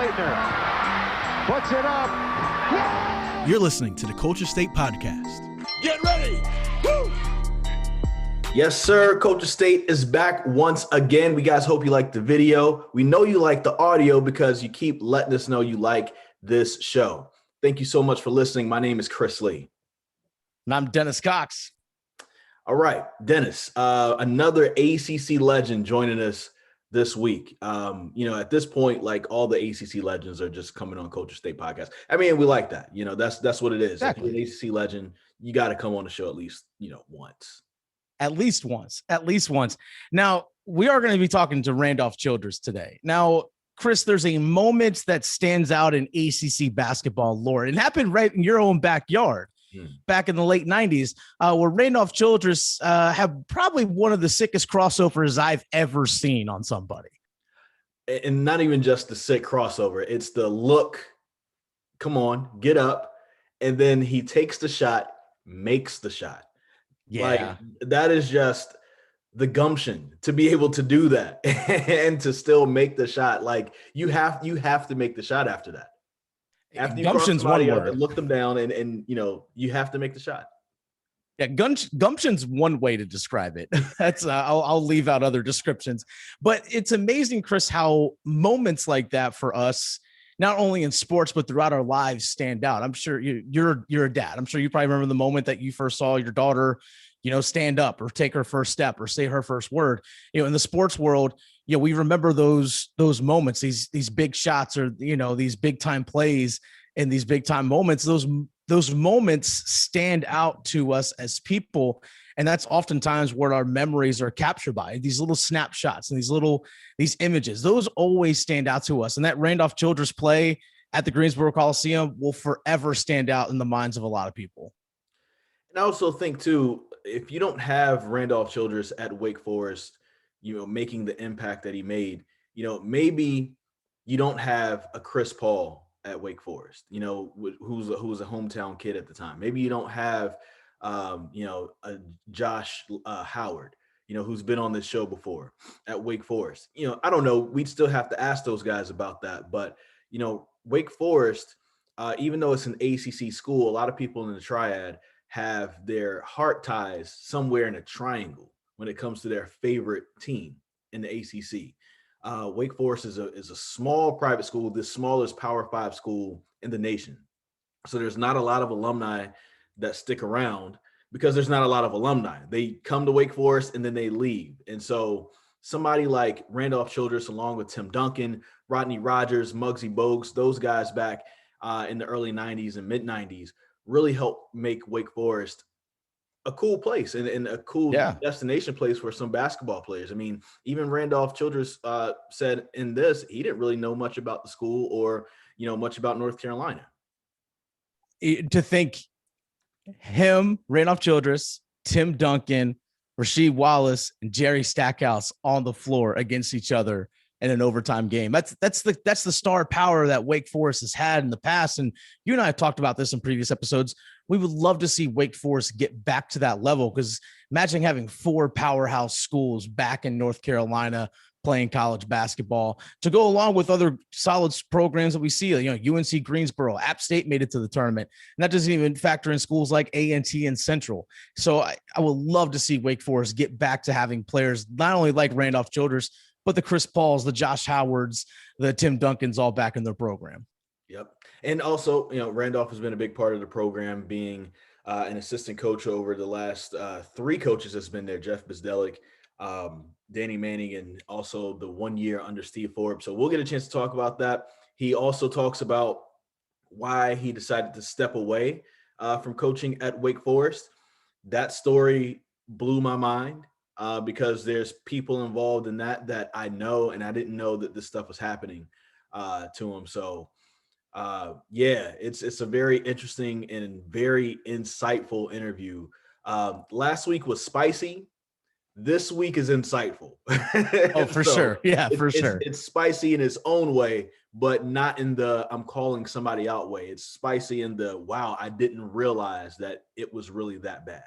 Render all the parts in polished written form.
Leitner puts it up. You're listening to the Culture State Podcast. Get ready. Woo! Yes, sir. Culture State is back once again. We guys hope you like the video. We know you like the audio because you keep letting us know you like this show. Thank you so much for listening. My name is Chris Lee. And I'm Dennis Cox. All right, Dennis, another ACC legend joining us this week. At this point, like all the ACC legends are just coming on Culture State Podcast. I mean, we like that. That's what it is. Exactly. If you're an ACC legend, you got to come on the show at least, once. At least once. Now, we are going to be talking to Randolph Childress today. Now, Chris, there's a moment that stands out in ACC basketball lore. It happened right in your own backyard back in the late 90s, where Randolph Childress had probably one of the sickest crossovers I've ever seen on somebody. And not even just the sick crossover. It's the look, come on, get up. And then he takes the shot, makes the shot. Yeah. Like, that is just the gumption to be able to do that and to still make the shot. Like, you have to make the shot after that. After you gumption's one word. And look them down and you have to make the shot. Yeah, gumption's one way to describe it. That's I'll leave out other descriptions. But it's amazing, Chris, how moments like that for us, not only in sports but throughout our lives, stand out. I'm sure you're a dad. I'm sure you probably remember the moment that you first saw your daughter, stand up or take her first step or say her first word. In the sports world, we remember those moments, these big shots or these big time plays and these big time moments. Those moments stand out to us as people. And that's oftentimes where our memories are captured by, these little snapshots and these images. Those always stand out to us. And that Randolph Childress play at the Greensboro Coliseum will forever stand out in the minds of a lot of people. And I also think too, if you don't have Randolph Childress at Wake Forest, making the impact that he made, maybe you don't have a Chris Paul at Wake Forest, who's a hometown kid at the time. Maybe you don't have a Josh Howard, who's been on this show before at Wake Forest. I don't know. We'd still have to ask those guys about that. But, Wake Forest, even though it's an ACC school, a lot of people in the triad have their heart ties somewhere in a triangle when it comes to their favorite team in the ACC. Wake Forest is a small private school, the smallest Power 5 school in the nation. So there's not a lot of alumni that stick around because there's not a lot of alumni. They come to Wake Forest and then they leave. And so somebody like Randolph Childress, along with Tim Duncan, Rodney Rogers, Muggsy Bogues, those guys back in the early 90s and mid 90s really helped make Wake Forest a cool place and a cool destination place for some basketball players. I mean, even Randolph Childress said in this, he didn't really know much about the school or, much about North Carolina. To think him, Randolph Childress, Tim Duncan, Rasheed Wallace, and Jerry Stackhouse on the floor against each other in an overtime game. That's the star power that Wake Forest has had in the past. And you and I have talked about this in previous episodes. We would love to see Wake Forest get back to that level, because imagine having 4 powerhouse schools back in North Carolina playing college basketball to go along with other solid programs that we see. UNC Greensboro, App State made it to the tournament. And that doesn't even factor in schools like A&T and Central. So I would love to see Wake Forest get back to having players not only like Randolph Childress, but the Chris Pauls, the Josh Howards, the Tim Duncans, all back in their program. Yep. And also, Randolph has been a big part of the program, being an assistant coach over the last 3 coaches that's been there, Jeff McInnis, Danny Manning, and also the 1 year under Steve Forbes. So we'll get a chance to talk about that. He also talks about why he decided to step away from coaching at Wake Forest. That story blew my mind. Because there's people involved in that I know, and I didn't know that this stuff was happening to him. So, it's a very interesting and very insightful interview. Last week was spicy. This week is insightful. Oh, for sure. Yeah, for sure. It's spicy in its own way, but not in the I'm calling somebody out way. It's spicy in the, wow, I didn't realize that it was really that bad.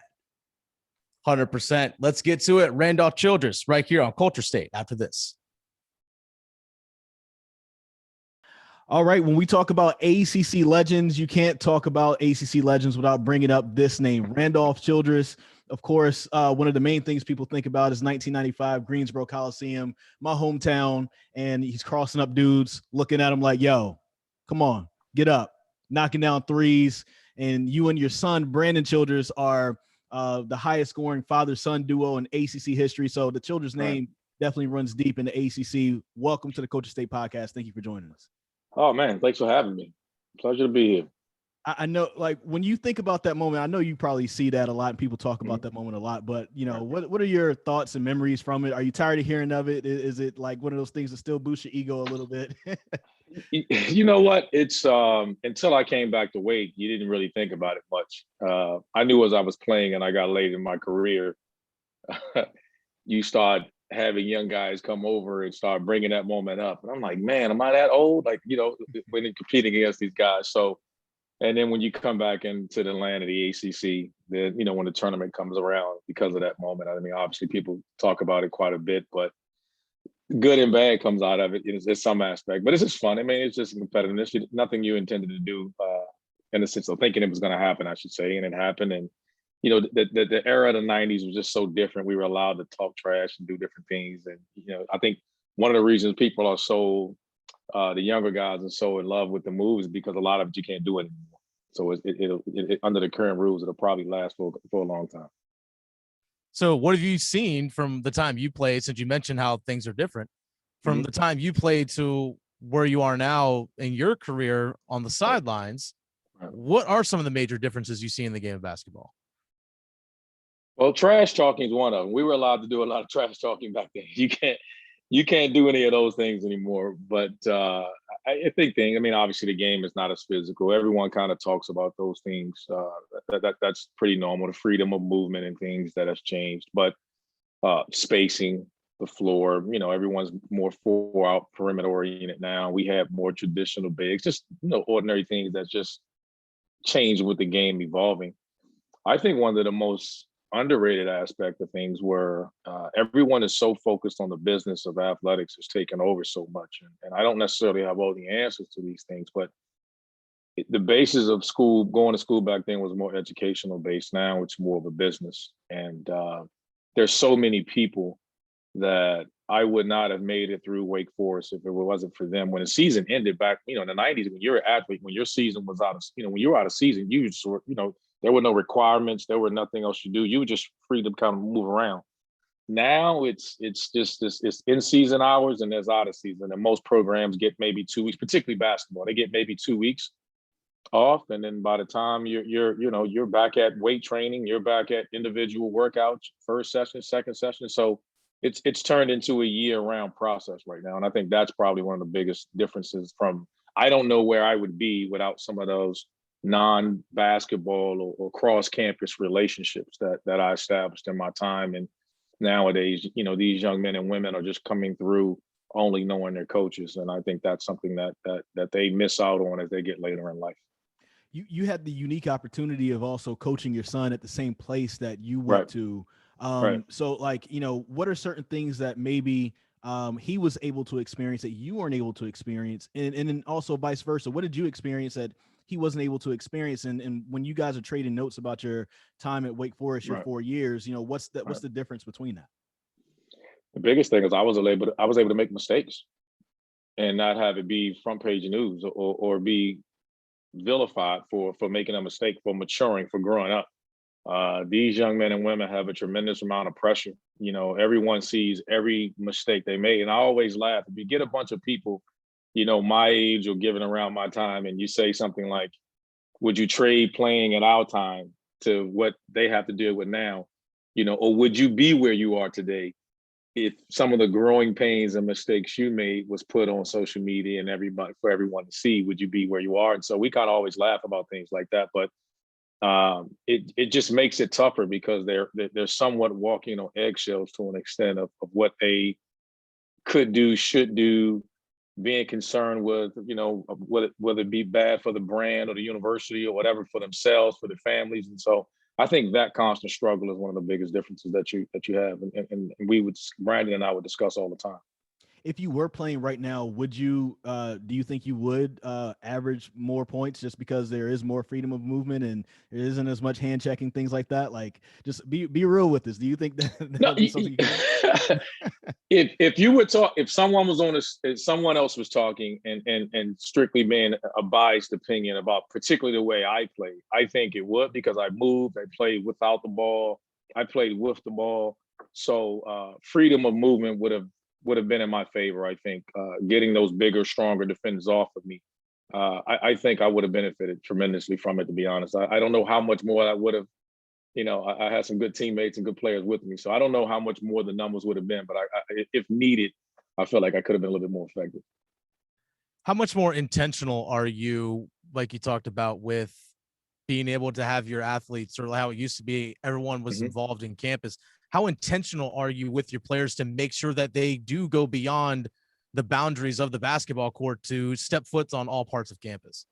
100%. Let's get to it. Randolph Childress right here on Culture State after this. All right. When we talk about ACC legends, you can't talk about ACC legends without bringing up this name, Randolph Childress. Of course, one of the main things people think about is 1995 Greensboro Coliseum, my hometown, and he's crossing up dudes, looking at him like, yo, come on, get up, knocking down threes. And you and your son, Brandon Childress, are the highest scoring father-son duo in ACC history. So the Childress name definitely runs deep in the ACC. Welcome to the Coach State Podcast. Thank you for joining us. Oh, man, thanks for having me. Pleasure to be here. I know, like, when you think about that moment, I know you probably see that a lot and people talk about that moment a lot, but, you know, what are your thoughts and memories from it? Are you tired of hearing of it? Is it like one of those things that still boosts your ego a little bit? You know what? It's until I came back to Wake, you didn't really think about it much. I knew as I was playing and I got late in my career, you start having young guys come over and start bringing that moment up. And I'm like, man, am I that old? Like, you know, when you're competing against these guys. So, and then when you come back into the land of the ACC, then, you know, when the tournament comes around because of that moment, I mean, obviously people talk about it quite a bit, but good and bad comes out of it. It's some aspect, but it's just fun. I mean, it's just competitiveness. Nothing you intended to do in the sense of thinking it was going to happen, I should say. And it happened. And, you know, the era of the 90s was just so different. We were allowed to talk trash and do different things. And, you know, I think one of the reasons people are so, the younger guys are so in love with the moves is because a lot of it you can't do anymore. So it under the current rules, it'll probably last for a long time. So what have you seen from the time you played, since you mentioned how things are different, from the time you played to where you are now in your career on the sidelines? What are some of the major differences you see in the game of basketball? Well, trash talking is one of them. We were allowed to do a lot of trash talking back then. You can't do any of those things anymore. But I think I mean, obviously the game is not as physical. Everyone kind of talks about those things. That's pretty normal. The freedom of movement and things that has changed. But spacing, the floor, you know, everyone's more four-out perimeter oriented now. We have more traditional bigs, just, you know, ordinary things that just change with the game evolving. I think one of the most underrated aspect of things where everyone is so focused on the business of athletics has taken over so much. And I don't necessarily have all the answers to these things, but the basis of school, going to school back then was more educational based. Now it's more of a business. And there's so many people that I would not have made it through Wake Forest if it wasn't for them. When the season ended back, you know, in the 90s, when you're an athlete, when your season was out of, you know, when you were out of season, you just, you know, there were no requirements. There were nothing else you do. You were just free to kind of move around. Now it's just it's in season hours and there's out of season. And most programs get maybe 2 weeks, particularly basketball. They get maybe 2 weeks off, and then by the time you're back at weight training, you're back at individual workouts, first session, second session. So it's turned into a year-round process right now. And I think that's probably one of the biggest differences from, I don't know where I would be without some of those non-basketball or cross-campus relationships that I established in my time. And nowadays, you know, these young men and women are just coming through only knowing their coaches. And I think that's something that they miss out on as they get later in life. You had the unique opportunity of also coaching your son at the same place that you went to. So, like, you know, what are certain things that maybe he was able to experience that you weren't able to experience? And then also vice versa. What did you experience that he wasn't able to experience? And when you guys are trading notes about your time at Wake Forest, your 4 years, you know, what's the difference between that? The biggest thing is I was able to make mistakes and not have it be front page news or be vilified for making a mistake, for maturing, for growing up. These young men and women have a tremendous amount of pressure. You know, everyone sees every mistake they made. And I always laugh. If you get a bunch of people, you know, my age or given around my time, and you say something like, would you trade playing at our time to what they have to deal with now? You know, or would you be where you are today if some of the growing pains and mistakes you made was put on social media and for everyone to see? Would you be where you are? And so we kind of always laugh about things like that. But it just makes it tougher because they're somewhat walking on eggshells to an extent of what they could do, should do, being concerned with, you know, whether it be bad for the brand or the university or whatever, for themselves, for their families. And so I think that constant struggle is one of the biggest differences that you have. And Brandon and I would discuss all the time. if you were playing right now, would you do you think you would average more points just because there is more freedom of movement and there isn't as much hand checking, things like that? Like, just be real with this. Do you think that No, would be something you can if you would talk, if someone was on this, if someone else was talking and strictly being a biased opinion about particularly the way I played, I think it would, because I moved, I played without the ball, I played with the ball. So freedom of movement would have been in my favor. I think getting those bigger, stronger defenders off of me. I think I would have benefited tremendously from it, to be honest. I don't know how much more I would have. I had some good teammates and good players with me, so I don't know how much more the numbers would have been. But if needed, I feel like I could have been a little bit more effective. How much more intentional are you, like you talked about, with being able to have your athletes, or how it used to be, everyone was involved in campus? How intentional are you with your players to make sure that they do go beyond the boundaries of the basketball court to step foot on all parts of campus?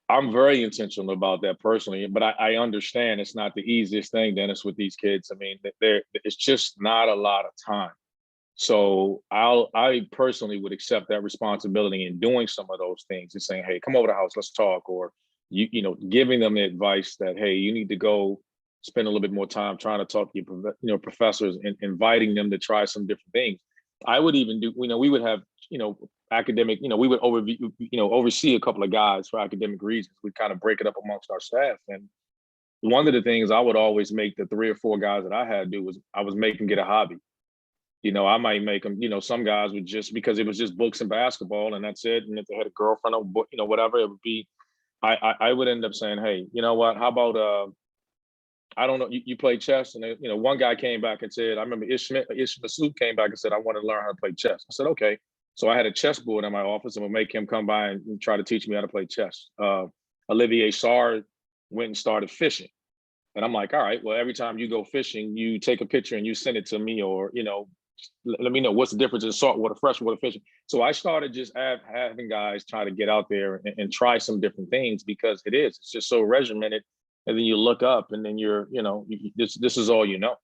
I'm very intentional about that personally, but I understand it's not the easiest thing, Dennis, with these kids. I mean, it's just not a lot of time. So I personally would accept that responsibility in doing some of those things and saying, hey, come over to the house, let's talk, or giving them the advice that, hey, you need to go spend a little bit more time trying to talk to your professors and inviting them to try some different things. I would even do, we would have, academic, we would oversee a couple of guys for academic reasons. We kind of break it up amongst our staff. And one of the things I would always make the 3 or 4 guys that I had do was I was make them get a hobby. I might make them, some guys would just, because it was just books and basketball and that's it. And if they had a girlfriend or, whatever it would be, I would end up saying, hey, you know what, how about, I don't know, you play chess? And, one guy came back and said, I remember Ish Masood came back and said, I want to learn how to play chess. I said, okay. So I had a chessboard in my office and would make him come by and try to teach me how to play chess. Olivier Sarr went and started fishing. And I'm like, all right, well, every time you go fishing, you take a picture and you send it to me, or, let me know what's the difference in saltwater, freshwater fishing. So I started just having guys try to get out there and try some different things, because it's just so regimented. And then you look up and then this is all you know.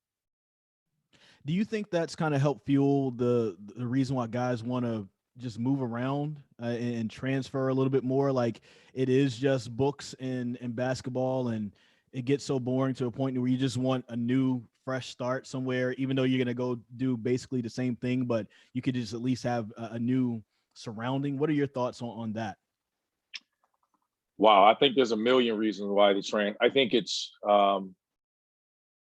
Do you think that's kind of helped fuel the reason why guys want to just move around and transfer a little bit more? Like, it is just books and basketball, and it gets so boring to a point where you just want a new, fresh start somewhere, even though you're going to go do basically the same thing, but you could just at least have a new surrounding. What are your thoughts on that? Wow, I think there's a million reasons why I think it's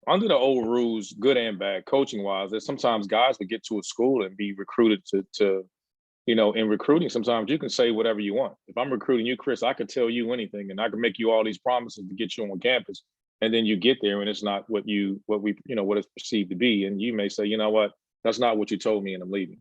under the old rules, good and bad, coaching wise, that sometimes guys would get to a school and be recruited to in recruiting, sometimes you can say whatever you want. If I'm recruiting you, Chris, I could tell you anything and I can make you all these promises to get you on campus. And then you get there and it's not what it's perceived to be. And you may say, you know what, that's not what you told me and I'm leaving.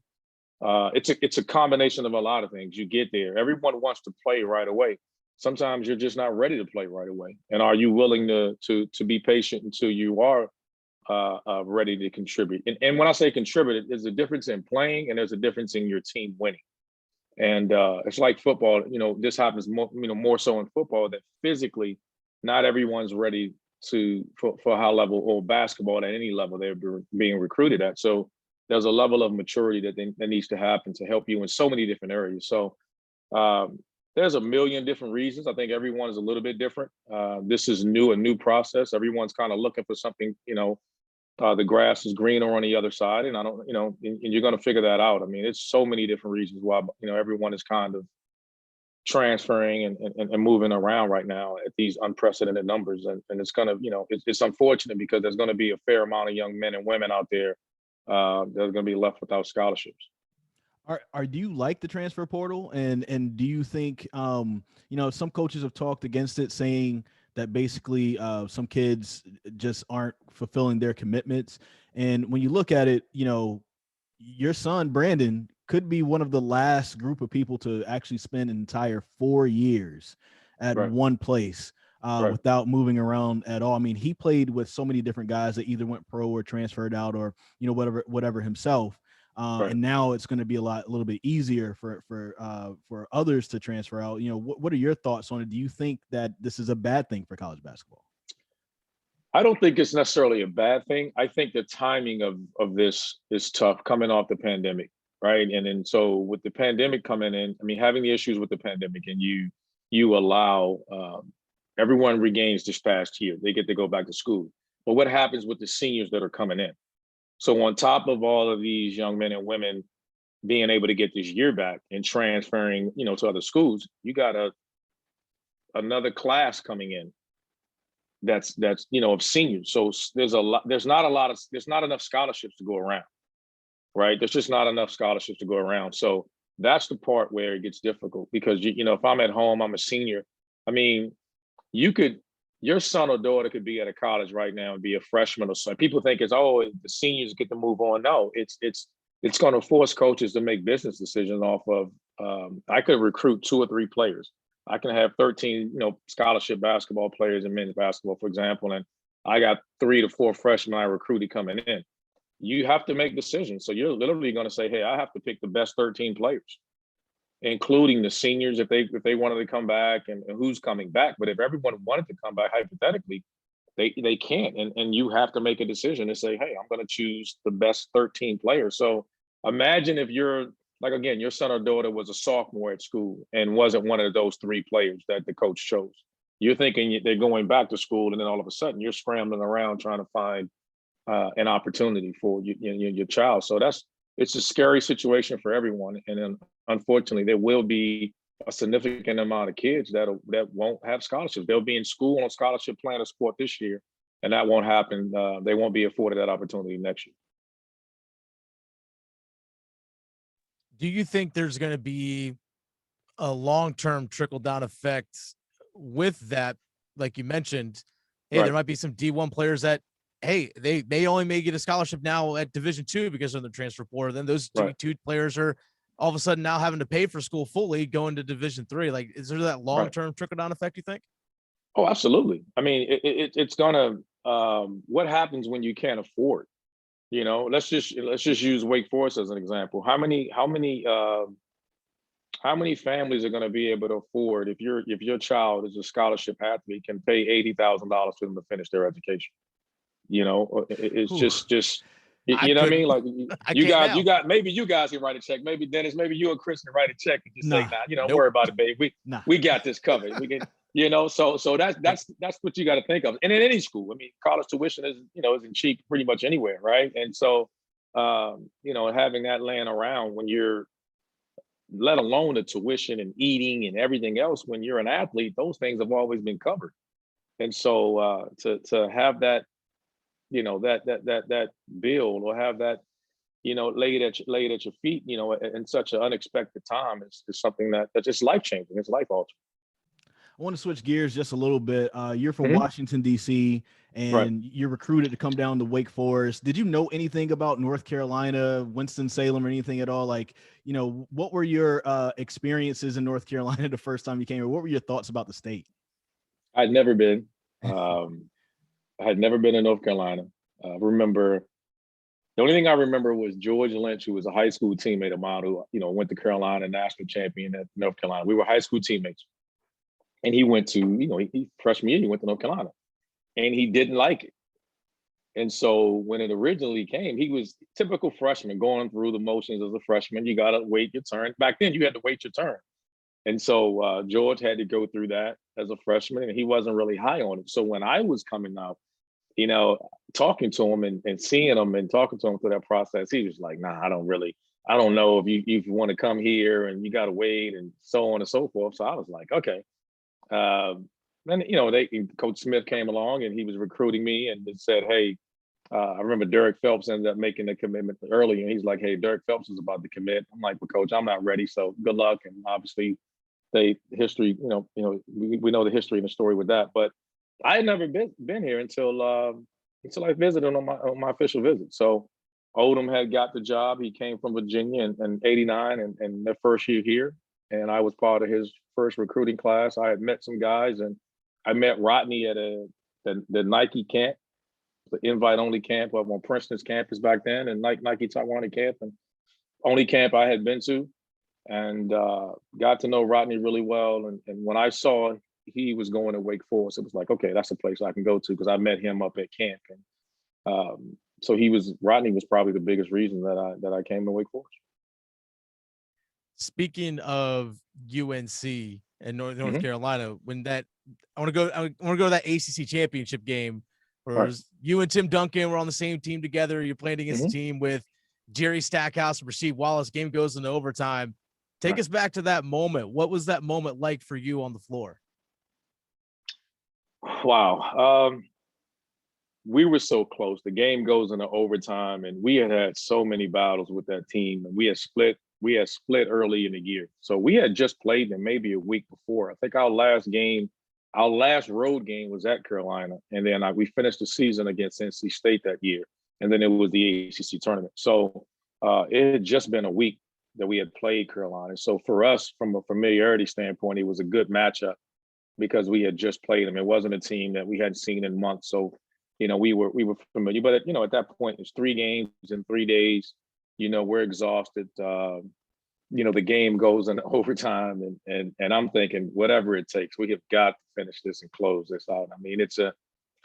It's a combination of a lot of things. You get there, everyone wants to play right away. Sometimes you're just not ready to play right away. And are you willing to be patient until you are ready to contribute? And when I say contribute, there's a difference in playing and there's a difference in your team winning. And it's like football. This happens more so in football, that physically not everyone's ready for high level, or basketball at any level they're being recruited at. So there's a level of maturity that needs to happen to help you in so many different areas. So there's a million different reasons. I think everyone is a little bit different. This is a new process. Everyone's kind of looking for something, the grass is greener on the other side. And and you're going to figure that out. I mean, it's so many different reasons why, everyone is kind of transferring and moving around right now at these unprecedented numbers. And it's going to, it's unfortunate, because there's going to be a fair amount of young men and women out there that are going to be left without scholarships. Do you like the transfer portal? And do you think, some coaches have talked against it, saying that basically some kids just aren't fulfilling their commitments. And when you look at it, your son, Brandon, could be one of the last group of people to actually spend an entire 4 years at one place without moving around at all. I mean, he played with so many different guys that either went pro or transferred out, or, whatever himself. And now it's going to be a little bit easier for others to transfer out. What are your thoughts on it? Do you think that this is a bad thing for college basketball? I don't think it's necessarily a bad thing. I think the timing of this is tough, coming off the pandemic. right? And then so with the pandemic coming in, I mean, having the issues with the pandemic, and you allow everyone regains this past year, they get to go back to school. But what happens with the seniors that are coming in? So on top of all of these young men and women being able to get this year back and transferring, to other schools, you got another class coming in that's of seniors. So there's not enough scholarships to go around, right? There's just not enough scholarships to go around. So that's the part where it gets difficult, because if I'm at home, I'm a senior. I mean, your son or daughter could be at a college right now and be a freshman or something. People think it's, the seniors get to move on. No, it's going to force coaches to make business decisions off of, I could recruit 2 or 3 players. I can have 13, scholarship basketball players in men's basketball, for example, and I got 3 to 4 freshmen I recruited coming in. You have to make decisions. So you're literally going to say, hey, I have to pick the best 13 players, including the seniors if they wanted to come back, and who's coming back. But if everyone wanted to come back, hypothetically, they can't. And you have to make a decision to say, hey, I'm going to choose the best 13 players. So imagine if you're, like, again, your son or daughter was a sophomore at school and wasn't one of those 3 players that the coach chose. You're thinking they're going back to school, and then all of a sudden you're scrambling around trying to find an opportunity for your child. So it's a scary situation for everyone. And then unfortunately, there will be a significant amount of kids that won't have scholarships. They'll be in school on scholarship plan of sport this year, and that won't happen. They won't be afforded that opportunity next year. Do you think there's going to be a long-term trickle-down effect with that? Like you mentioned, hey, There might be some D1 players that, hey, they only may get a scholarship now at Division II because of the transfer portal. Then those D2 players are all of a sudden now having to pay for school fully, going to Division III. Like, is there that long-term trickle-down effect, you think? Oh, absolutely. I mean, it's gonna. What happens when you can't afford? Let's just use Wake Forest as an example. How many families are going to be able to afford, if your child is a scholarship athlete, can pay $80,000 for them to finish their education? It's just you know what I mean? Like, you got maybe you guys can write a check. Maybe Dennis, maybe you and Chris can write a check and just say, don't worry about it, baby. We got this covered. We can, so that's what you got to think of. And in any school, I mean, college tuition isn't cheap pretty much anywhere, right? And so having that laying around when you're, let alone the tuition and eating and everything else, when you're an athlete, those things have always been covered. And so to have that, that bill, or have that, laid at your feet, in such an unexpected time, is something that's just life changing. It's life altering. I want to switch gears just a little bit. You're from Washington, D.C., and you're recruited to come down to Wake Forest. Did you know anything about North Carolina, Winston-Salem, or anything at all? Like, what were your experiences in North Carolina the first time you came, or what were your thoughts about the state? I'd never been. I had never been in North Carolina. The only thing I remember was George Lynch, who was a high school teammate of mine, who went to Carolina, national champion at North Carolina. We were high school teammates. And he went to, he freshman year, he went to North Carolina, and he didn't like it. And so when it originally came, he was typical freshman, going through the motions as a freshman. You got to wait your turn. Back then, you had to wait your turn. And so George had to go through that as a freshman, and he wasn't really high on it. So when I was coming out, talking to him and seeing him and talking to him through that process, he was like, nah, I don't know if you want to come here, and you got to wait, and so on and so forth. So I was like, okay. Then Coach Smith came along, and he was recruiting me, and said, hey, I remember Derek Phelps ended up making the commitment early, and he's like, hey, Derek Phelps is about to commit. I'm like, well, Coach, I'm not ready, so good luck. And obviously history, we know the history and the story with that, but I had never been here until I visited on my official visit. So Odom had got the job. He came from Virginia in '89 and their first year here, and I was part of his first recruiting class. I had met some guys, and I met Rodney at the Nike camp, the invite-only camp up on Princeton's campus back then, and Nike Taiwan camp, and only camp I had been to, and got to know Rodney really well. And when I saw he was going to Wake Forest, it was like, okay, that's a place I can go to, because I met him up at camp. And so Rodney was probably the biggest reason that I came to Wake Forest. Speaking of UNC and North Mhm. Carolina, I want to go to that ACC championship game where Right. you and Tim Duncan were on the same team together. You're playing against a Mhm. team with Jerry Stackhouse and Rasheed Wallace. Game goes into overtime. Take Right. us back to that moment. What was that moment like for you on the floor? Wow. We were so close. The game goes into overtime, and we had so many battles with that team. And we had split. We had split early in the year, so we had just played them maybe a week before. I think our last road game was at Carolina, and then we finished the season against NC State that year, and then it was the ACC tournament. So it had just been a week that we had played Carolina. So for us, from a familiarity standpoint, it was a good matchup because we had just played them. It wasn't a team that we hadn't seen in months. So, we were familiar. But at that point, it's 3 games in 3 days. We're exhausted. The game goes in overtime, and I'm thinking, whatever it takes, we have got to finish this and close this out. I mean, it's a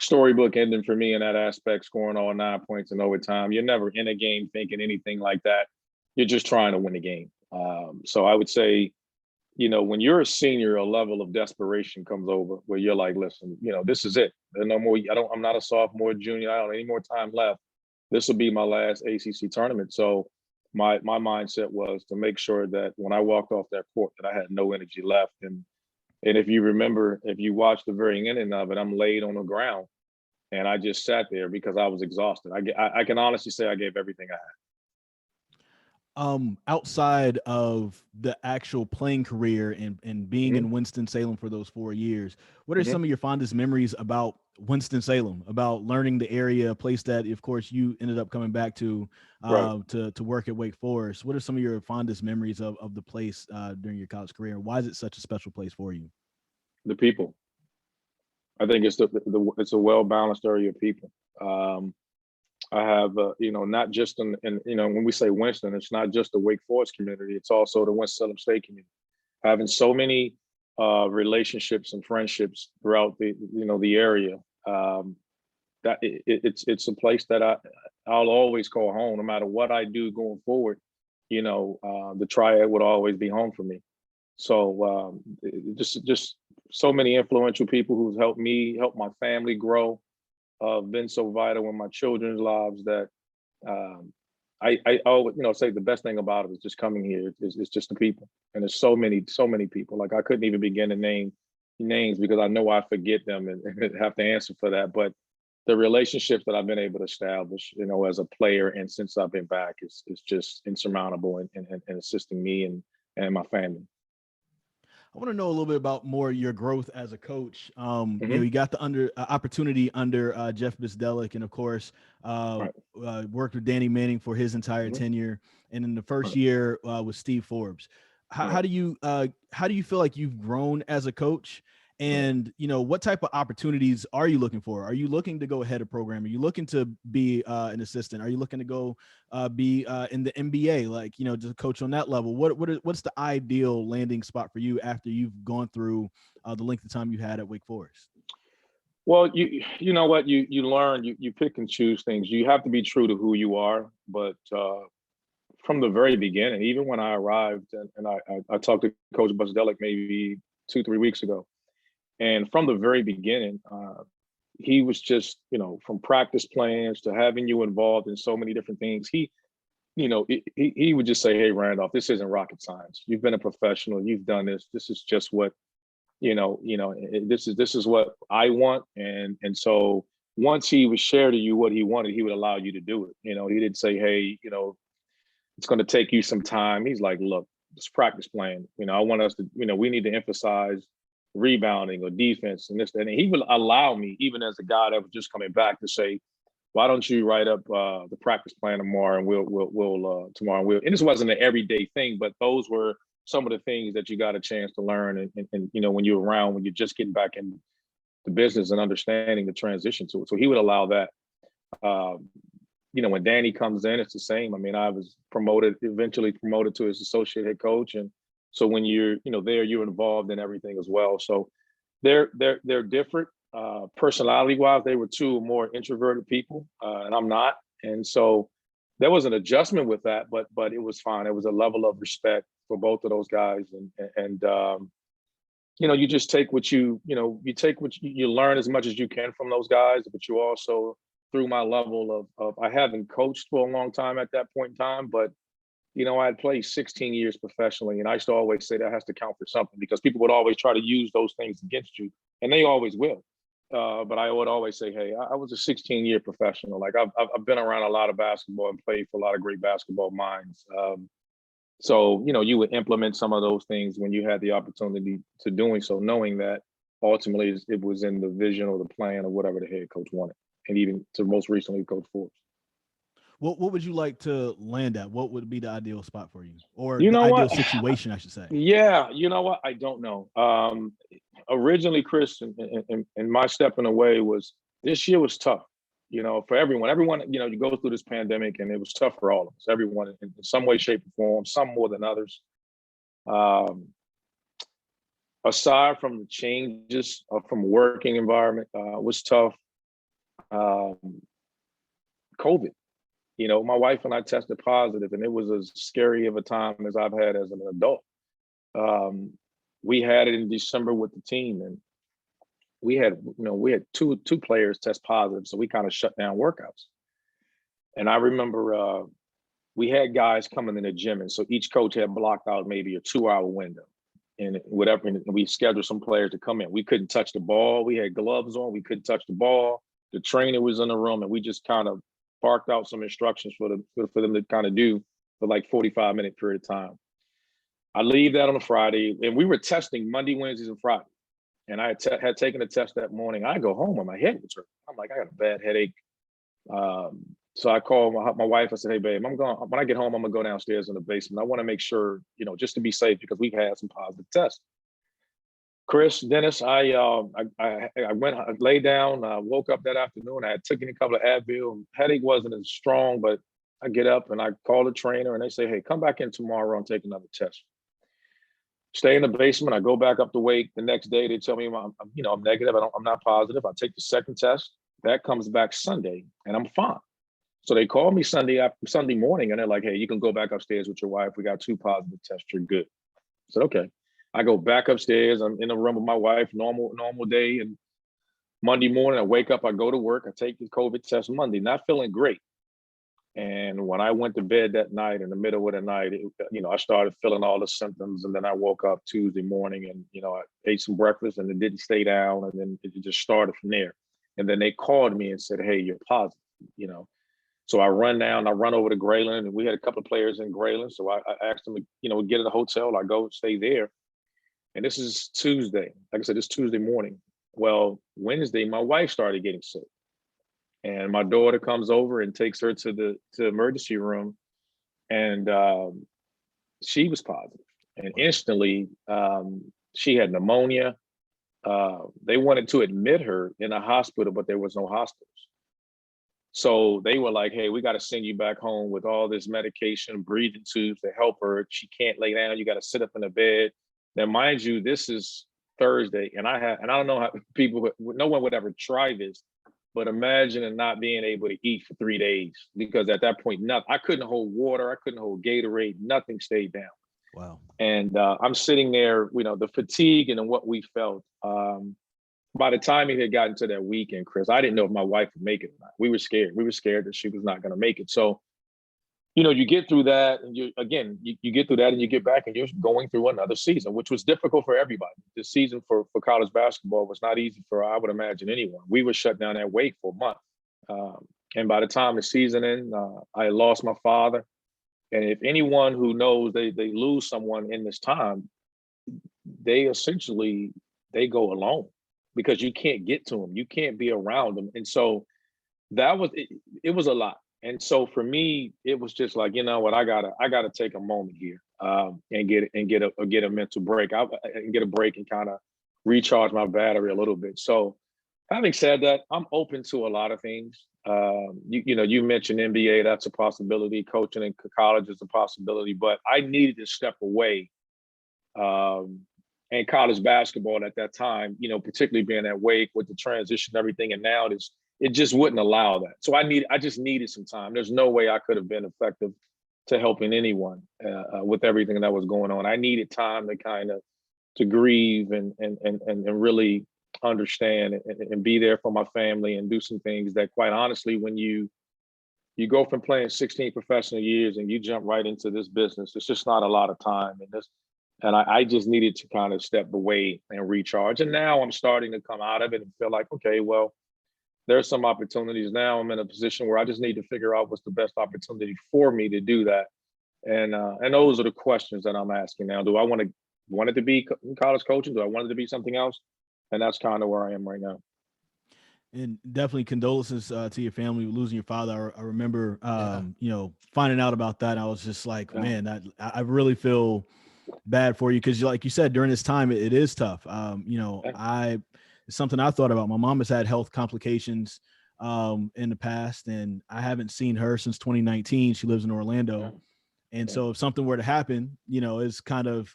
storybook ending for me in that aspect, scoring all 9 points in overtime. You're never in a game thinking anything like that. You're just trying to win a game. So I would say, when you're a senior, a level of desperation comes over where you're like, listen, this is it. There's no more. I'm not a sophomore, junior. I don't have any more time left. This will be my last ACC tournament. So my mindset was to make sure that when I walked off that court, that I had no energy left. And if you remember, if you watch the very ending of it, I'm laid on the ground and I just sat there because I was exhausted. I can honestly say I gave everything I had. Outside of the actual playing career and being in Winston-Salem for those 4 years, what are some of your fondest memories about Winston-Salem, about learning the area, a place that, of course, you ended up coming back to to work at Wake Forest? What are some of your fondest memories of the place during your college career? Why is it such a special place for you? The people. I think it's it's a well-balanced area of people. I have, not just when we say Winston, it's not just the Wake Forest community, it's also the Winston-Salem State community. Having so many relationships and friendships throughout the area, that it's a place that I'll always call home, no matter what I do going forward. The Triad would always be home for me. So just so many influential people who's helped me, helped my family grow. Been so vital in my children's lives that I always say the best thing about it is just coming here. It's just the people, and there's so many people. Like I couldn't even begin to name names because I know I forget them and have to answer for that. But the relationships that I've been able to establish, as a player and since I've been back is just insurmountable and assisting me and my family. I want to know a little bit about more your growth as a coach. Mm-hmm. You got the opportunity under Jeff McInnis, and of course, Right. worked with Danny Manning for his entire Mm-hmm. tenure, and in the first Right. year with Steve Forbes. How do you feel like you've grown as a coach? And what type of opportunities are you looking for? Are you looking to go ahead of program? Are you looking to be an assistant? Are you looking to go be in the NBA, like just coach on that level? What's the ideal landing spot for you after you've gone through the length of time you had at Wake Forest? Well, you know what you learn, you pick and choose things. You have to be true to who you are, but from the very beginning, even when I arrived, and I talked to Coach Busdelic maybe 2-3 weeks ago. And from the very beginning, he was just, from practice plans to having you involved in so many different things. He would just say, "Hey, Randolph, this isn't rocket science. You've been a professional. You've done this. This is just what, this is what I want." And so once he would share to you what he wanted, he would allow you to do it. He didn't say, "Hey, it's going to take you some time." He's like, "Look, this practice plan. I want us to, we need to emphasize rebounding or defense and this, that." And he would allow me, even as a guy that was just coming back, to say, "Why don't you write up the practice plan tomorrow, and we'll tomorrow and we'll." And this wasn't an everyday thing, but those were some of the things that you got a chance to learn. And when you're around, when you're just getting back in the business and understanding the transition to it. So he would allow that. When Danny comes in, it's the same. I mean, I was eventually promoted to his associate head coach. And so when you're, there, you're involved in everything as well. So they're different. Personality wise, they were two more introverted people, and I'm not. And so there was an adjustment with that, but it was fine. It was a level of respect. for both of those guys. And you just take what you learn as much as you can from those guys, but you also, through my level of I haven't coached for a long time at that point in time, but I had played 16 years professionally, and I used to always say that has to count for something, because people would always try to use those things against you, and they always will. But I would always say, hey, I was a 16-year professional. Like I've been around a lot of basketball and played for a lot of great basketball minds. So you would implement some of those things when you had the opportunity to doing so, knowing that ultimately it was in the vision or the plan of whatever the head coach wanted, and even to most recently Coach Forbes. What would you like to land at? What would be the ideal spot for you, or the ideal situation, I should say? Yeah, you know what? I don't know. Originally, Chris, and my stepping away was, this year was tough, for everyone. Everyone, you go through this pandemic, and it was tough for all of us, everyone in some way, shape, or form, some more than others. Aside from the changes from working environment, was tough. COVID. My wife and I tested positive, and it was as scary of a time as I've had as an adult. We had it in December with the team, and we had two players test positive, so we kind of shut down workouts. And I remember we had guys coming in the gym, and so each coach had blocked out maybe a 2-hour window, and whatever. And we scheduled some players to come in. We couldn't touch the ball. We had gloves on. We couldn't touch the ball. The trainer was in the room, and we just kind of barked out some instructions for them to kind of do for like 45-minute period of time. I leave that on a Friday, and we were testing Monday, Wednesdays, and Friday. And I had taken a test that morning. I go home and my head was hurting. I'm like, I got a bad headache. So I called my wife. I said, hey, babe, when I get home, I'm gonna go downstairs in the basement. I want to make sure, just to be safe, because we've had some positive tests. Chris, Dennis, I went, I laid down, woke up that afternoon. I had taken a couple of Advil. Headache wasn't as strong, but I get up and I call the trainer, and they say, hey, come back in tomorrow and take another test. Stay in the basement. I go back up to Wake. The next day, they tell me I'm negative. I'm not positive. I take the second test. That comes back Sunday, and I'm fine. So they called me Sunday morning, and they're like, hey, you can go back upstairs with your wife. We got 2 positive tests. You're good. I said, okay. I go back upstairs. I'm in the room with my wife, normal day. And Monday morning, I wake up, I go to work. I take the COVID test Monday, not feeling great. And when I went to bed that night, in the middle of the night, I started feeling all the symptoms. And then I woke up Tuesday morning, and, I ate some breakfast, and it didn't stay down. And then it just started from there. And then they called me and said, hey, you're positive, So I run over to Grayland, and we had a couple of players in Grayland. So I asked them to, get at a hotel. I go stay there. And this is Tuesday. Like I said, it's Tuesday morning. Well, Wednesday, my wife started getting sick. And my daughter comes over and takes her to the emergency room. And she was positive. And instantly, she had pneumonia. They wanted to admit her in a hospital, but there was no hospitals. So they were like, hey, we got to send you back home with all this medication, breathing tubes to help her. She can't lay down. You got to sit up in the bed. Now, mind you, this is Thursday, and I don't know how no one would ever try this, but imagine not being able to eat for 3 days, because at that point, I couldn't hold water. I couldn't hold Gatorade. Nothing stayed down. Wow. And I'm sitting there, the fatigue and what we felt. By the time it had gotten to that weekend, Chris, I didn't know if my wife would make it or not. We were scared. We were scared that she was not going to make it. So, you get through that, and you get through that, and you get back, and you're going through another season, which was difficult for everybody. The season for college basketball was not easy for, I would imagine, anyone. We were shut down at Wake for a month. And by the time the season ended, I lost my father. And if anyone who knows they lose someone in this time, they go alone, because you can't get to them. You can't be around them. And so it was a lot. And so for me, it was just like, what, I gotta take a moment here and get a mental break. And get a break and kind of recharge my battery a little bit. So having said that, I'm open to a lot of things. You mentioned NBA, that's a possibility. Coaching in college is a possibility, but I needed to step away. And college basketball at that time, particularly being at Wake with the transition and everything, and now it just wouldn't allow that. So I just needed some time. There's no way I could have been effective to helping anyone with everything that was going on. I needed time to grieve and really understand and be there for my family and do some things that, quite honestly, when you go from playing 16 professional years and you jump right into this business, it's just not a lot of time. And I just needed to kind of step away and recharge. And now I'm starting to come out of it and feel like, okay, well, there's some opportunities now. I'm in a position where I just need to figure out what's the best opportunity for me to do that. And those are the questions that I'm asking now. Do I want it to be college coaching? Do I want it to be something else? And that's kind of where I am right now. And definitely condolences to your family losing your father. I remember, finding out about that. I was just like, man, I really feel bad for you, because like you said, during this time, it is tough. It's something I thought about. My mom has had health complications in the past, and I haven't seen her since 2019. She lives in Orlando. And so if something were to happen, it's kind of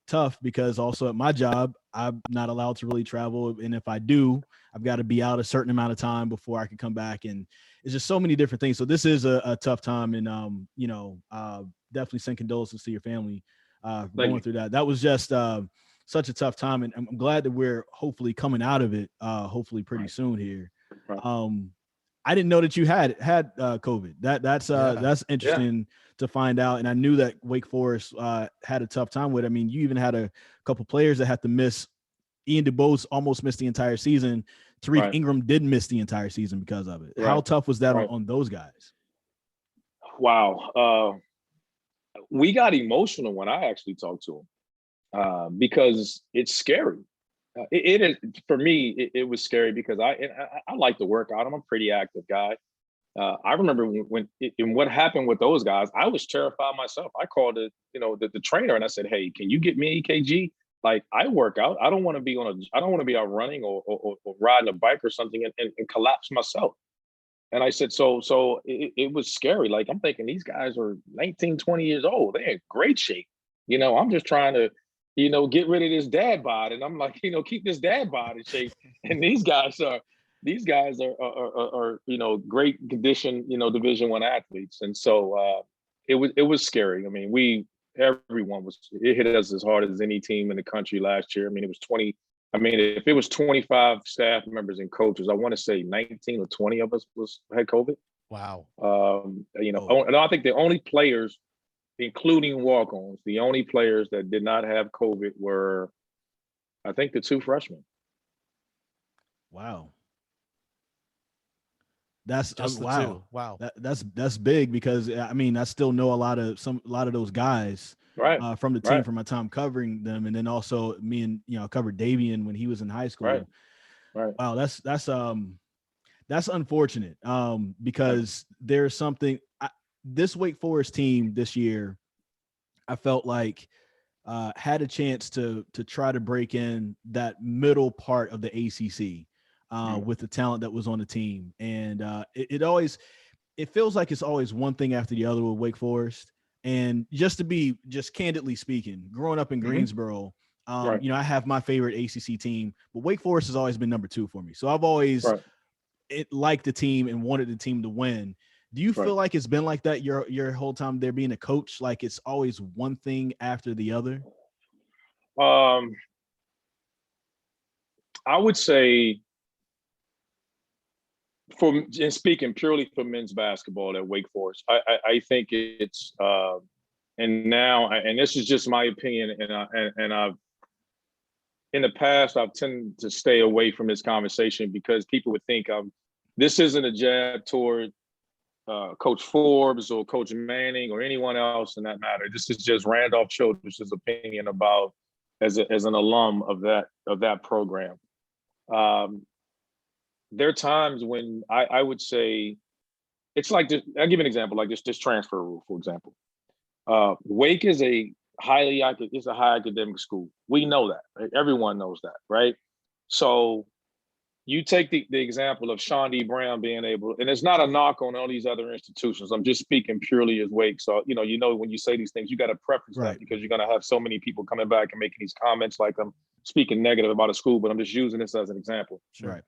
tough, because also at my job, I'm not allowed to really travel. And if I do, I've got to be out a certain amount of time before I can come back. And it's just so many different things. So this is a tough time. And, definitely send condolences to your family going through that. That was just such a tough time. And I'm glad that we're hopefully coming out of it, hopefully pretty soon here. I didn't know that you had COVID. That's interesting to find out. And I knew that Wake Forest had a tough time with it. I mean, you even had a couple players that had to miss. Ian DuBose almost missed the entire season. Tariq Ingram didn't miss the entire season because of it. How tough was that on those guys? Wow. We got emotional when I actually talked to him because it's scary. It is, for me, it was scary because I like to work out. I'm a pretty active guy. I remember when what happened with those guys, I was terrified myself. I called the trainer and I said, "Hey, can you get me an EKG? Like, I work out. I don't want to be out running or riding a bike or something and collapse myself." And I said, so it was scary. Like, I'm thinking these guys are 19, 20 years old. They're in great shape. I'm just trying to, get rid of this dad bod. And I'm like, keep this dad bod in shape. And these guys are great condition, Division I athletes. And so it was scary. I mean, it hit us as hard as any team in the country last year. I mean, if it was 25 staff members and coaches, I want to say 19 or 20 of us had COVID. Wow. And I think the only players, including walk-ons, the only players that did not have COVID were, I think, the two freshmen. Wow. That's wow. Wow. That's big, because I mean, I still know a lot of those guys from the team from my time covering them, and then also me and I covered Davian when he was in high school. Right. Wow, that's unfortunate. Because there's something this Wake Forest team this year, I felt like had a chance to try to break in that middle part of the ACC. With the talent that was on the team. And it feels like it's always one thing after the other with Wake Forest. And just candidly speaking, growing up in Greensboro, I have my favorite ACC team, but Wake Forest has always been number 2 for me. So I've always liked the team and wanted the team to win. Do you feel like it's been like that your whole time there being a coach? Like it's always one thing after the other? I would say, and speaking purely for men's basketball at Wake Forest, I think it's and this is just my opinion, and I've in the past I've tended to stay away from this conversation because people would think this isn't a jab toward Coach Forbes or Coach Manning or anyone else in that matter. This is just Randolph Childress' opinion about as an alum of that program. There are times when I would say it's like this. I'll give you an example, like this transfer rule, for example. Wake is a high academic school. We know that, right? Everyone knows that, right? So you take the example of Sean D. Brown being able, and it's not a knock on all these other institutions. I'm just speaking purely as Wake. So, when you say these things, you got to preface that because you're going to have so many people coming back and making these comments like I'm speaking negative about a school, but I'm just using this as an example. Sure. Right.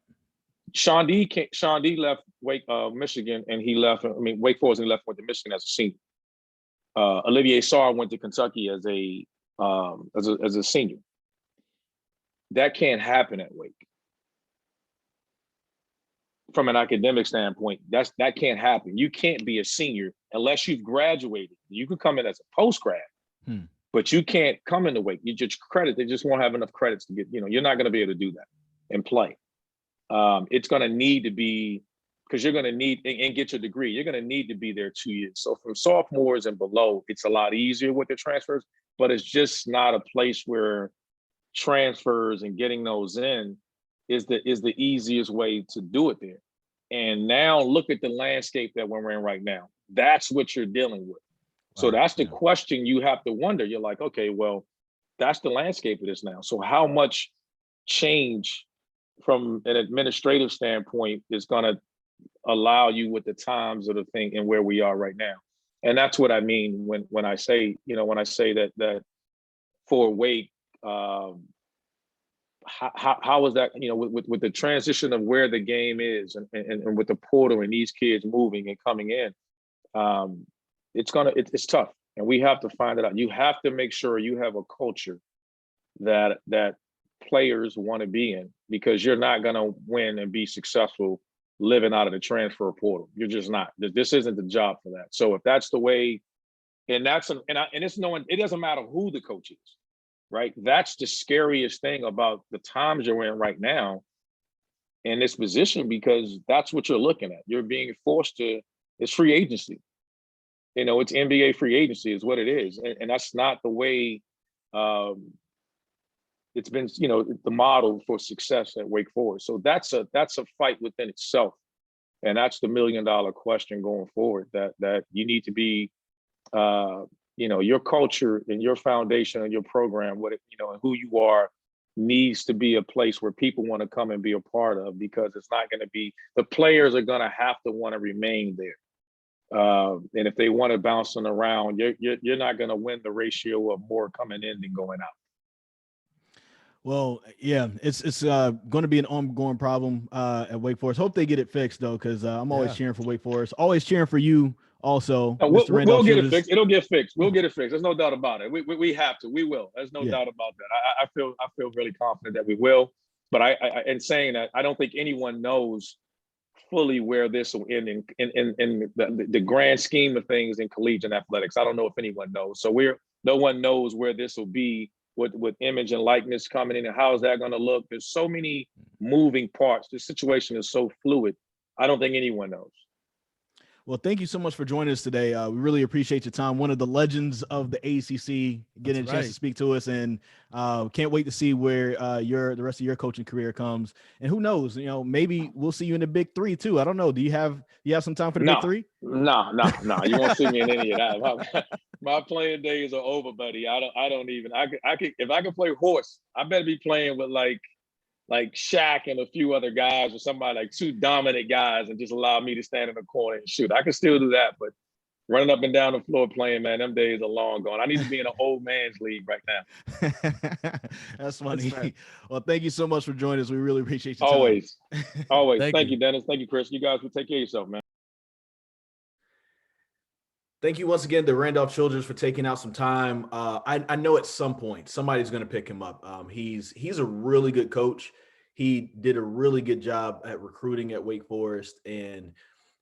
Sean D left Wake Michigan, and he left. Wake Forest, and he went to Michigan as a senior. Olivier Sarr went to Kentucky as a senior. That can't happen at Wake. From an academic standpoint, that can't happen. You can't be a senior unless you've graduated. You can come in as a post-grad, but you can't come into Wake. You just they just won't have enough credits to get, you're not going to be able to do that and play. It's going to need to be, because you're going to need, and get your degree, you're going to need to be there 2 years. So from sophomores and below, it's a lot easier with the transfers, but it's just not a place where transfers and getting those in is the easiest way to do it there. And now look at the landscape that we're in right now. That's what you're dealing with. So that's the question you have to wonder. You're like, okay, well, that's the landscape of this now. So how much change from an administrative standpoint is going to allow you with the times of the thing and where we are right now? And that's what I mean when I say, that for Wake, how is that, with the transition of where the game is and with the portal and these kids moving and coming in, it's tough. And we have to find it out. You have to make sure you have a culture that players want to be in, because you're not going to win and be successful living out of the transfer portal. You're just not. This isn't the job for that. So if that's the way, and it's knowing, it doesn't matter who the coach is, right? That's the scariest thing about the times you're in right now in this position, because that's what you're looking at. You're being forced to, it's free agency. It's NBA free agency is what it is. And that's not the way it's been, the model for success at Wake Forest. So that's a fight within itself. And that's the $1 million question going forward, that you need to be, your culture and your foundation and your program, and who you are, needs to be a place where people want to come and be a part of, because it's not going to be, the players are going to have to want to remain there. And if they want to bounce them around, you're not going to win the ratio of more coming in than going out. Well, yeah, it's going to be an ongoing problem at Wake Forest. Hope they get it fixed, though, because I'm always cheering for Wake Forest. Always cheering for you also. We'll get it fixed. It'll get fixed. We'll get it fixed. There's no doubt about it. We have to. We will. There's no doubt about that. I feel really confident that we will. But in saying that, I don't think anyone knows fully where this will end in the grand scheme of things in collegiate athletics. I don't know if anyone knows. So no one knows where this will be with image and likeness coming in, and how is that going to look? There's so many moving parts. The situation is so fluid. I don't think anyone knows. Well, thank you so much for joining us today. We really appreciate your time. One of the legends of the ACC, getting a chance to speak to us, and can't wait to see where the rest of your coaching career comes. And who knows, maybe we'll see you in the Big Three too. I don't know. Do you have some time for the Big Three? No. You won't see me in any of that. My playing days are over, buddy. I don't even. I could if I could play horse, I better be playing with like Shaq and a few other guys, or somebody, like two dominant guys, and just allow me to stand in the corner and shoot. I can still do that, but running up and down the floor playing, man, them days are long gone. I need to be in an old man's league right now. That's funny. That's well, thank you so much for joining us. We really appreciate your time. Always. Thank you, Dennis. Thank you, Chris. You guys will take care of yourself, man. Thank you once again to Randolph Childress for taking out some time. I know at some point somebody's going to pick him up. He's a really good coach. He did a really good job at recruiting at Wake Forest, and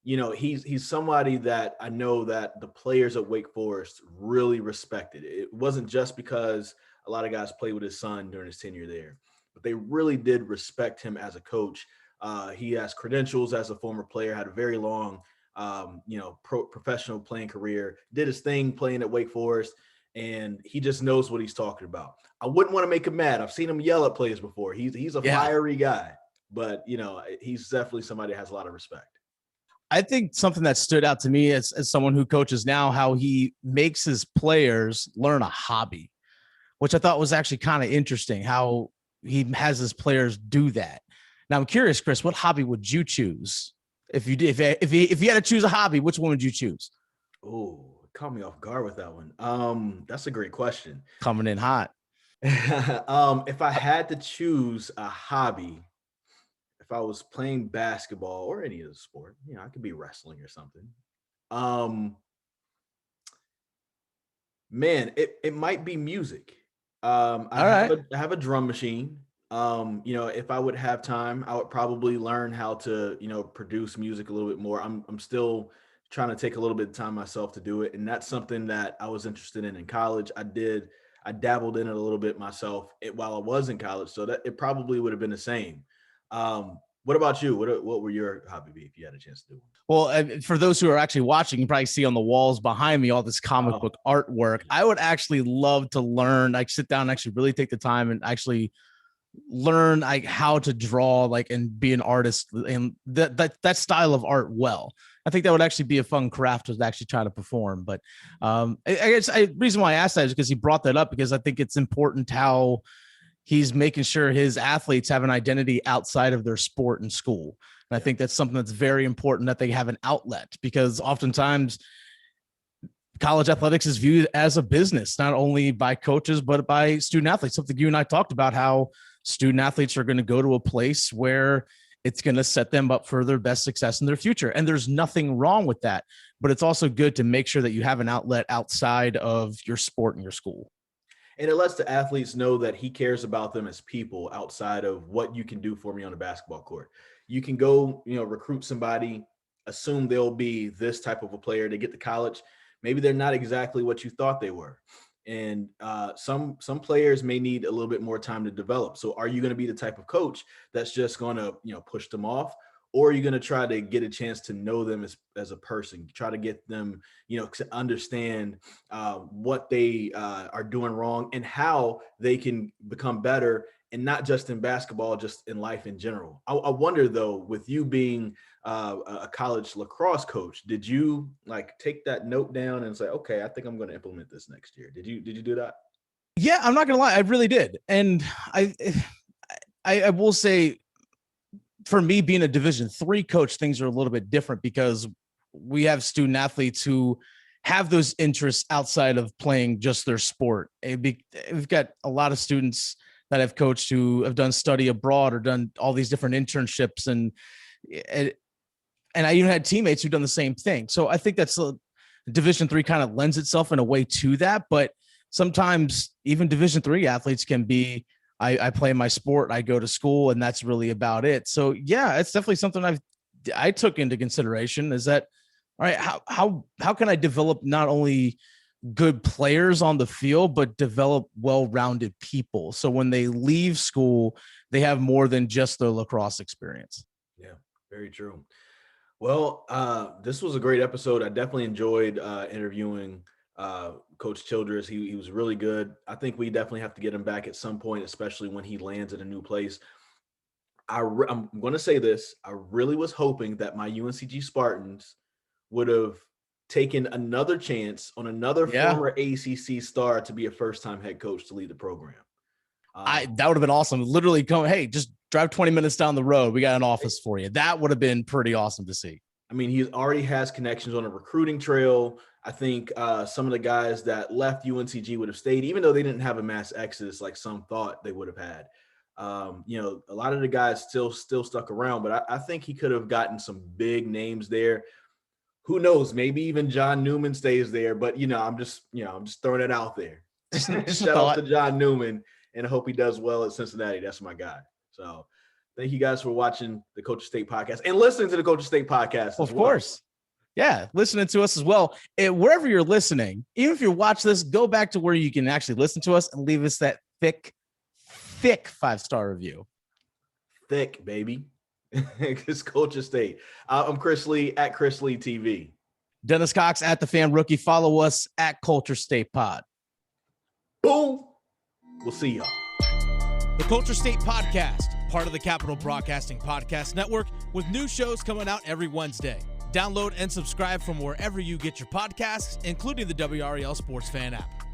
he's somebody that I know that the players at Wake Forest really respected. It wasn't just because a lot of guys played with his son during his tenure there, but they really did respect him as a coach. He has credentials as a former player, had a very long professional playing career, did his thing playing at Wake Forest, and he just knows what he's talking about. I wouldn't want to make him mad. I've seen him yell at players before. He's a fiery guy, but he's definitely somebody that has a lot of respect. I think something that stood out to me as someone who coaches now, how he makes his players learn a hobby, which I thought was actually kind of interesting, how he has his players do that. Now I'm curious, Chris, what hobby would you choose? If you had to choose a hobby, which one would you choose? Oh, caught me off guard with that one. That's a great question. Coming in hot. If I had to choose a hobby, if I was playing basketball or any other sport, I could be wrestling or something. Man, it might be music. I have a drum machine. If I would have time, I would probably learn how to, produce music a little bit more. I'm still trying to take a little bit of time myself to do it. And that's something that I was interested in college. I dabbled in it a little bit myself while I was in college. So that it probably would have been the same. What about you? What were your hobby be if you had a chance to do one? Well, for those who are actually watching, you probably see on the walls behind me all this comic book artwork. I would actually love to learn, like sit down and actually really take the time and actually learn like how to draw, like, and be an artist and that style of art. Well, I think that would actually be a fun craft to actually try to perform. But I guess reason why I asked that is because he brought that up, because I think it's important how he's making sure his athletes have an identity outside of their sport and school. And I think that's something that's very important, that they have an outlet, because oftentimes college athletics is viewed as a business, not only by coaches, but by student athletes. Something you and I talked about, how student athletes are going to go to a place where it's going to set them up for their best success in their future. And there's nothing wrong with that, but it's also good to make sure that you have an outlet outside of your sport and your school. And it lets the athletes know that he cares about them as people outside of what you can do for me on the basketball court. You can go, recruit somebody, assume they'll be this type of a player. They get to college, maybe they're not exactly what you thought they were. And some players may need a little bit more time to develop. So are you going to be the type of coach that's just going to, push them off? Or are you going to try to get a chance to know them as a person, try to get them, to understand what they are doing wrong and how they can become better, and not just in basketball, just in life in general. I wonder, though, with you being a college lacrosse coach, did you take that note down and say, okay, I think I'm going to implement this next year? Did you do that? Yeah, I'm not going to lie. I really did. And I will say, for me, being a Division III coach, things are a little bit different, because we have student athletes who have those interests outside of playing just their sport. We've got a lot of students that I've coached who have done study abroad or done all these different internships. And I even had teammates who've done the same thing. So I think that's Division III kind of lends itself in a way to that. But sometimes even Division III athletes can be, I play my sport, I go to school, and that's really about it. So yeah, it's definitely something I took into consideration, is that, all right, how can I develop not only good players on the field, but develop well-rounded people, so when they leave school, they have more than just their lacrosse experience. Yeah, very true. Well, this was a great episode. I definitely enjoyed interviewing Coach Childress. He was really good. I think we definitely have to get him back at some point, especially when he lands at a new place. I'm going to say this. I really was hoping that my UNCG Spartans would have taken another chance on another former ACC star to be a first-time head coach to lead the program. That would have been awesome. Literally come, hey, just drive 20 minutes down the road. We got an office for you. That would have been pretty awesome to see. I mean, he already has connections on a recruiting trail. I think some of the guys that left UNCG would have stayed, even though they didn't have a mass exodus like some thought they would have had. A lot of the guys still stuck around, but I think he could have gotten some big names there. Who knows? Maybe even John Newman stays there, but I'm just throwing it out there. Shout out to John Newman, and I hope he does well at Cincinnati. That's my guy. So thank you guys for watching the Coach State podcast and listening to the Coach State podcast. Of course. Yeah, listening to us as well. And wherever you're listening, even if you watch this, go back to where you can actually listen to us and leave us that thick 5-star review. Thick, baby. It's Coach State. I'm Chris Lee at Chris Lee TV. Dennis Cox at The Fan Rookie. Follow us at Culture State Pod. Boom. We'll see y'all. The Culture State Podcast, part of the Capital Broadcasting Podcast Network, with new shows coming out every Wednesday. Download and subscribe from wherever you get your podcasts, including the WRAL Sports Fan app.